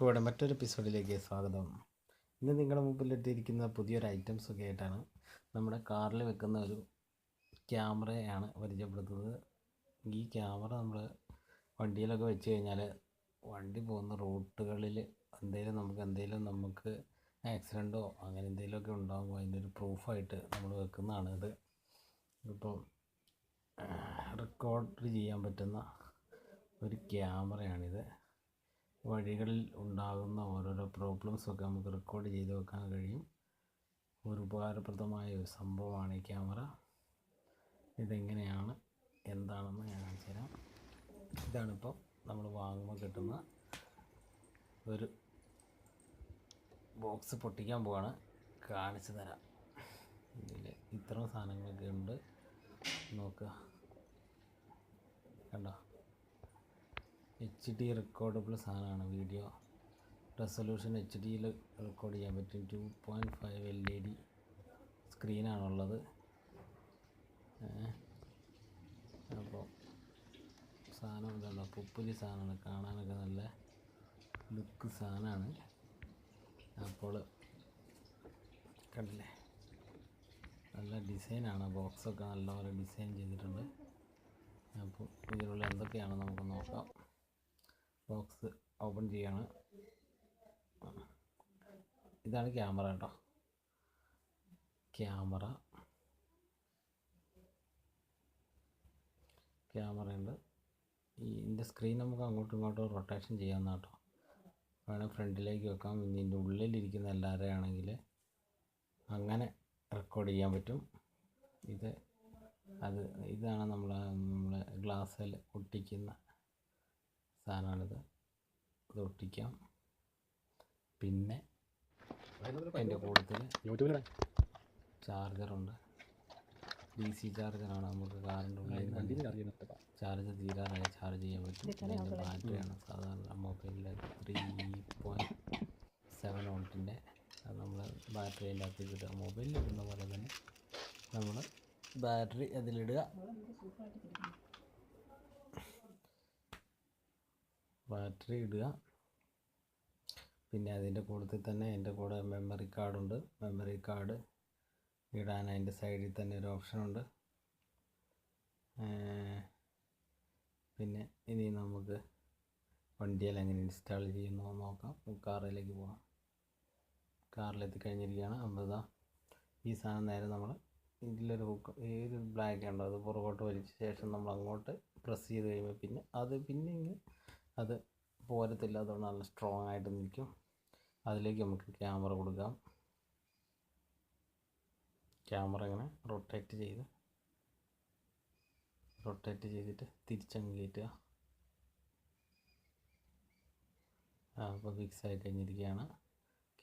യൂട്യൂബോടെ മറ്റൊരു എപ്പിസോഡിലേക്ക് സ്വാഗതം. ഇന്ന് നിങ്ങളുടെ മുമ്പിലെത്തിയിരിക്കുന്ന പുതിയൊരു ഐറ്റംസൊക്കെ ആയിട്ടാണ്. നമ്മുടെ കാറിൽ വെക്കുന്ന ഒരു ക്യാമറയാണ് പരിചയപ്പെടുത്തുന്നത്. ഈ ക്യാമറ നമ്മൾ വണ്ടിയിലൊക്കെ വെച്ച് കഴിഞ്ഞാൽ വണ്ടി പോകുന്ന റൂട്ടുകളിൽ നമുക്ക് ആക്സിഡൻറ്റോ അങ്ങനെ എന്തെങ്കിലുമൊക്കെ ഉണ്ടാകുമ്പോൾ അതിൻ്റെ ഒരു പ്രൂഫായിട്ട് നമ്മൾ വെക്കുന്നതാണ് ഇത്. ഇപ്പോൾ റെക്കോർഡ് ചെയ്യാൻ പറ്റുന്ന ഒരു ക്യാമറയാണിത്. വഴികളിൽ ഉണ്ടാകുന്ന ഓരോരോ പ്രോബ്ലംസൊക്കെ നമുക്ക് റെക്കോർഡ് ചെയ്ത് വെക്കാൻ കഴിയും. ഒരു ഉപകാരപ്രദമായ ഒരു സംഭവമാണ് ഈ ക്യാമറ. ഇതെങ്ങനെയാണ് എന്താണെന്ന് ഞാൻ കാണിച്ചു തരാം. ഇതാണിപ്പോൾ നമ്മൾ വാങ്ങുമ്പോൾ കിട്ടുന്ന ഒരു ബോക്സ്. പൊട്ടിക്കാൻ പോവാണ്, കാണിച്ചു തരാം. ഇതിൽ ഇത്രയും സാധനങ്ങളൊക്കെ ഉണ്ട്, നോക്കുക. കണ്ടോ, HD റെക്കോർഡബിൾ സാധനമാണ്. വീഡിയോ റെസൊല്യൂഷൻ HDയിൽ റെക്കോർഡ് ചെയ്യാൻ പറ്റും. 2.5 LED സ്ക്രീനാണുള്ളത്. അപ്പോൾ സാധനം ഇതുണ്ടോ, പുപ്പുലി സാധനമാണ്, കാണാനൊക്കെ നല്ല ലുക്ക് സാധനമാണ്. അപ്പോൾ കണ്ടില്ലേ, നല്ല ഡിസൈനാണ്. ബോക്സൊക്കെ നല്ലപോലെ ഡിസൈൻ ചെയ്തിട്ടുണ്ട്. അപ്പോൾ ഇതിലുള്ള എന്തൊക്കെയാണ് നമുക്ക് നോക്കാം. ബോക്സ് ഓപ്പൺ ചെയ്യാണ്. ഇതാണ് ക്യാമറ കേട്ടോ. ക്യാമറയുണ്ട്. ഇതിൻ്റെ സ്ക്രീൻ നമുക്ക് അങ്ങോട്ടും ഇങ്ങോട്ടും റൊട്ടേഷൻ ചെയ്യാവുന്ന കേട്ടോ. വേണമെങ്കിൽ ഫ്രണ്ടിലേക്ക് വെക്കാം. ഇതിൻ്റെ ഉള്ളിലിരിക്കുന്ന എല്ലാവരെയും ആണെങ്കിൽ അങ്ങനെ റെക്കോർഡ് ചെയ്യാൻ പറ്റും. ഇതാണ് നമ്മൾ ഗ്ലാസ്സിൽ ഒട്ടിക്കുന്ന സാധനമാണിത്. ഇത് ഒട്ടിക്കാം. പിന്നെ അതിൻ്റെ കൂട്ടത്തിൽ ചാർജറുണ്ട്. DC ചാർജറാണ്. നമുക്ക് കാറിൻ്റെ ഉള്ളിൽ ചാർജ് തീരാറായി ചാർജ് ചെയ്യാൻ പറ്റും. ഇതിൻ്റെ ബാറ്ററിയാണ് സാധാരണ മൊബൈലിലെ 3.7 വോൾട്ടിൻ്റെ. അത് നമ്മൾ ബാറ്ററി അതിൻ്റെ അകത്തേക്ക് ഇടുക. മൊബൈലിൽ ഇടുന്ന പോലെ തന്നെ നമ്മൾ ബാറ്ററി അതിലിടുക. പിന്നെ അതിൻ്റെ കൂട്ടത്തിൽ തന്നെ എൻ്റെ കൂടെ മെമ്മറി കാർഡുണ്ട്. മെമ്മറി കാർഡ് ഇടാൻ അതിൻ്റെ സൈഡിൽ തന്നെ ഒരു ഓപ്ഷനുണ്ട്. പിന്നെ ഇനി നമുക്ക് വണ്ടിയിൽ എങ്ങനെ ഇൻസ്റ്റാൾ ചെയ്യുന്നു നോക്കാം. കാറിലേക്ക് പോകാം. കാറിലെത്തിക്കഴിഞ്ഞിരിക്കുകയാണ്. അപ്പോൾ ഈ സാധനം നേരെ നമ്മൾ ഇതിലൊരു ഹുക്ക്, ഏത് ബ്ലാക്ക് ഉണ്ടോ അത് പുറകോട്ട് വലിച്ച ശേഷം നമ്മൾ അങ്ങോട്ട് പ്രസ് ചെയ്ത് കഴിയുമ്പോൾ പിന്നെ അത് പോരത്തില്ല. അതുകൊണ്ട് നല്ല സ്ട്രോങ് ആയിട്ട് നിൽക്കും. അതിലേക്ക് നമുക്ക് ക്യാമറ കൊടുക്കാം. ക്യാമറ ഇങ്ങനെ റൊട്ടേറ്റ് ചെയ്തിട്ട് തിരിച്ചങ്ങ് കയറ്റുക. അപ്പോൾ ഫിക്സ് ആയി കഴിഞ്ഞിരിക്കുകയാണ്.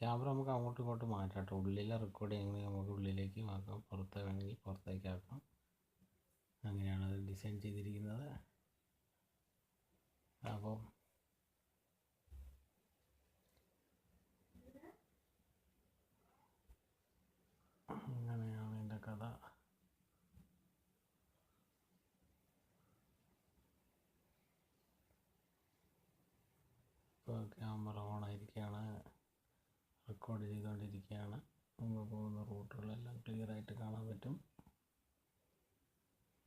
ക്യാമറ നമുക്ക് അങ്ങോട്ടും ഇങ്ങോട്ടും മാറ്റാം കേട്ടോ. ഉള്ളിലെ റെക്കോർഡ് ചെയ്യണമെങ്കിൽ നമുക്ക് ഉള്ളിലേക്ക് ആക്കാം, പുറത്ത് വേണമെങ്കിൽ പുറത്തേക്ക് ആക്കാം. അങ്ങനെയാണ് അത് ഡിസൈൻ ചെയ്തിരിക്കുന്നത്. അപ്പോൾ അങ്ങനെയാണ് എൻ്റെ കഥ. ഇപ്പോൾ ക്യാമറ ഓൺ ആയിരിക്കുകയാണ്, റെക്കോർഡ് ചെയ്തുകൊണ്ടിരിക്കുകയാണ്. നമ്മൾ പോകുന്ന റൂട്ടുകളെല്ലാം ക്ലിയറായിട്ട് കാണാൻ പറ്റും.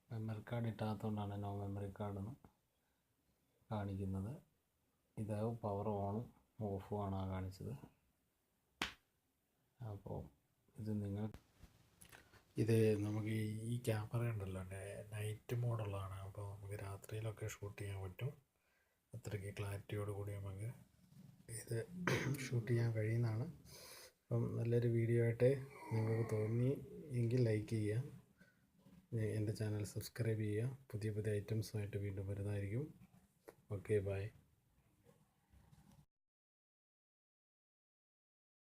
മെമ്മറി കാർഡ് ഇട്ടാത്തതുകൊണ്ടാണ് നോ മെമ്മറി കാർഡെന്ന് കാണിക്കുന്നത്. ഇത് പവർ ഓണും ഓഫുമാണ് കാണിച്ചത്. അപ്പോൾ ഇത് നമുക്ക് ഈ ക്യാമറ ഉണ്ടല്ലോ, നൈറ്റ് മോഡുള്ളതാണ്. അപ്പോൾ നമുക്ക് രാത്രിയിലൊക്കെ ഷൂട്ട് ചെയ്യാൻ പറ്റും. അത്രയ്ക്ക് ക്ലാരിറ്റിയോട് കൂടി നമുക്ക് ഇത് ഷൂട്ട് ചെയ്യാൻ കഴിയുന്നതാണ്. അപ്പം നല്ലൊരു വീഡിയോ ആയിട്ട് നിങ്ങൾക്ക് തോന്നി എങ്കിൽ ലൈക്ക് ചെയ്യുക. എൻ്റെ ചാനൽ സബ്സ്ക്രൈബ് ചെയ്യുക. പുതിയ ഐറ്റംസുമായിട്ട് വീണ്ടും വരുന്നതായിരിക്കും. Okay, by.